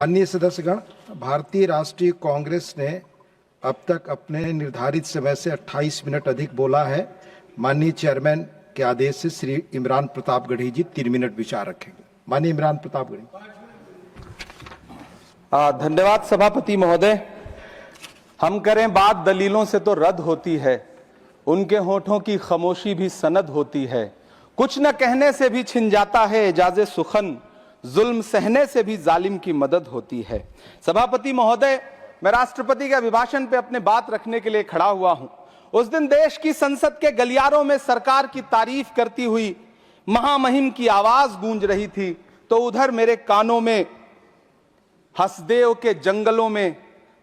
अन्य सदस्यगण, भारतीय राष्ट्रीय कांग्रेस ने अब तक अपने निर्धारित समय से 28 मिनट अधिक बोला है। माननीय चेयरमैन के आदेश से श्री इमरान प्रतापगढ़ी जी 3 मिनट विचार रखेंगे। माननीय इमरान प्रतापगढ़ी। धन्यवाद सभापति महोदय। हम करें बात दलीलों से तो रद्द होती है, उनके होठों की खामोशी भी सनद होती है। कुछ न कहने से भी छिन जाता है एजाज़े सुखन, जुल्म सहने से भी जालिम की मदद होती है। सभापति महोदय, मैं राष्ट्रपति के अभिभाषण पे अपने बात रखने के लिए खड़ा हुआ हूं। उस दिन देश की संसद के गलियारों में सरकार की तारीफ करती हुई महामहिम की आवाज गूंज रही थी, तो उधर मेरे कानों में हसदेव के जंगलों में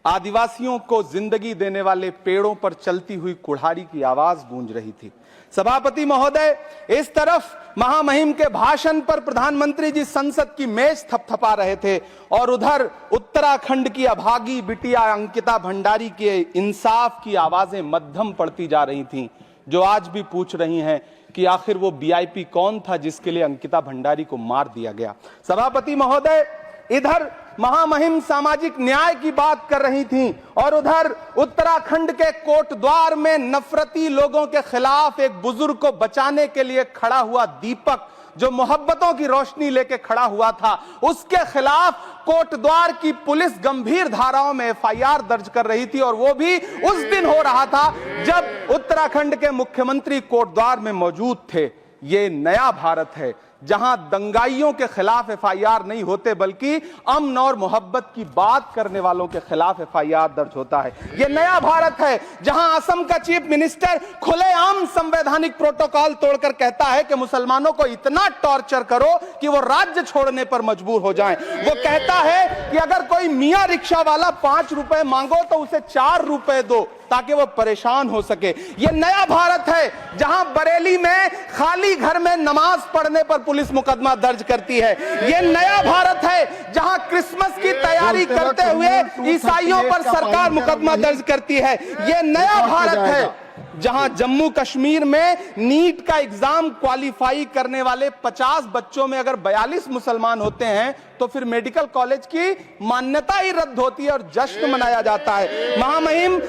आदिवासियों को जिंदगी देने वाले पेड़ों पर चलती हुई कुल्हाड़ी की आवाज गूंज रही थी। सभापति महोदय, इस तरफ महामहिम के भाषण पर प्रधानमंत्री जी संसद की मेज थपथपा रहे थे और उधर उत्तराखंड की अभागी बिटिया अंकिता भंडारी के इंसाफ की आवाजें मध्यम पड़ती जा रही थीं, जो आज भी पूछ रही हैं कि आखिर वो वीआईपी कौन था जिसके लिए अंकिता भंडारी को मार दिया गया। सभापति महोदय, इधर महामहिम सामाजिक न्याय की बात कर रही थीं और उधर उत्तराखंड के कोटद्वार में नफरती लोगों के खिलाफ एक बुजुर्ग को बचाने के लिए खड़ा हुआ दीपक, जो मोहब्बतों की रोशनी लेके खड़ा हुआ था, उसके खिलाफ कोटद्वार की पुलिस गंभीर धाराओं में एफआईआर दर्ज कर रही थी। और वो भी उस दिन हो रहा था जब उत्तराखंड के मुख्यमंत्री कोटद्वार में मौजूद थे। ये नया भारत है जहां दंगाइयों के खिलाफ एफआईआर नहीं होते, बल्कि अमन और मोहब्बत की बात करने वालों के खिलाफ एफआईआर दर्ज होता है। यह नया भारत है जहां असम का चीफ मिनिस्टर खुलेआम संवैधानिक प्रोटोकॉल तोड़कर कहता है कि मुसलमानों को इतना टॉर्चर करो कि वो राज्य छोड़ने पर मजबूर हो जाएं। वो कहता है कि अगर कोई मियां रिक्शा वाला 5 रुपए मांगो तो उसे 4 रुपए दो ताकि वो परेशान हो सके। यह नया भारत है जहां बरेली में खाली घर में नमाज पढ़ने पर पुलिस मुकदमा दर्ज करती है। यह नया भारत है जहां क्रिसमस की तैयारी करते हुए ईसाइयों पर सरकार मुकदमा दर्ज करती है। यह नया भारत है जहां जम्मू कश्मीर में नीट का एग्जाम क्वालिफाई करने वाले 50 बच्चों में अगर 42 मुसलमान होते हैं तो फिर मेडिकल कॉलेज की मान्यता ही रद्द होती है और जश्न मनाया जाता है। महामहिम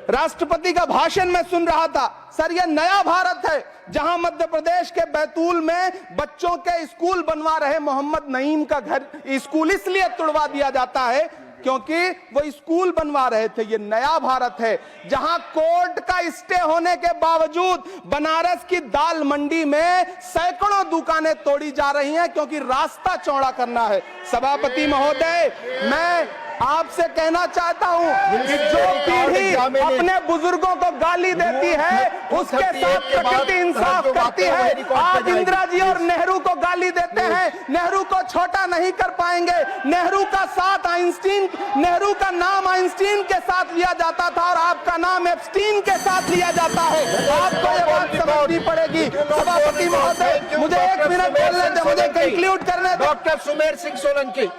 राष्ट्रपति का भाषण में सुन रहा था। सर, यह नया भारत है जहां मध्य प्रदेश के बैतूल में बच्चों के स्कूल बनवा रहे मोहम्मद नईम का घर स्कूल इसलिए तुड़वा दिया जाता है क्योंकि वो स्कूल बनवा रहे थे। ये नया भारत है जहां कोर्ट का स्टे होने के बावजूद बनारस की दाल मंडी में सैकड़ों दुकानें तोड़ी जा रही हैं क्योंकि रास्ता चौड़ा करना है। सभापति महोदय, मैं आपसे कहना चाहता हूं कि जो पीढ़ी अपने बुजुर्गों को गाली देती है उसके साथ प्रकृति इंसाफ करती है। आप इंदिरा जी और नेहरू को गाली देते हैं, नेहरू को छोटा नहीं कर पाएंगे। नेहरू का साथ आइंस्टीन, नेहरू का नाम आइंस्टीन के साथ लिया जाता था और आपका नाम एप्स्टीन के साथ लिया जाता है। आपको ये बात समझनी पड़ेगी। सभापति महोदय, मुझे 1 मिनट बोलने दें, मुझे कंक्लूड करने दें। Doctor Sumer Singh Solanki,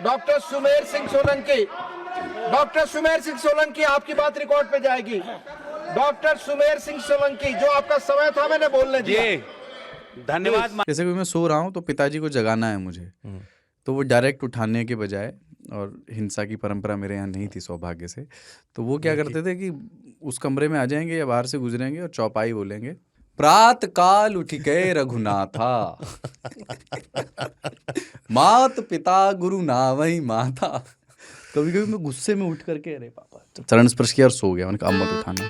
doctor Sumer Singh Solanki, doctor Sumer Singh Solanki, आपकी बात रिकॉर्ड पे जाएगी। डॉक्टर सुमेर सिंह सोलंकी, जो आपका समय था मैंने बोलने दिया। धन्यवाद। जैसे कि मैं सो रहा हूँ तो पिताजी को जगाना है मुझे, तो वो डायरेक्ट उठाने के बजाय, और हिंसा की परंपरा मेरे यहाँ नहीं थी सौभाग्य से, तो वो क्या करते थे कि उस कमरे में आ जाएंगे या बाहर से गुजरेंगे और चौपाई बोलेंगे, प्रात काल उठ के रघुनाथा मात पिता गुरु नावई माता। कभी कभी मैं गुस्से में उठ करके अरे पापा चरण स्पर्श किया और सो गया। मैंने कहा अब मत उठाना।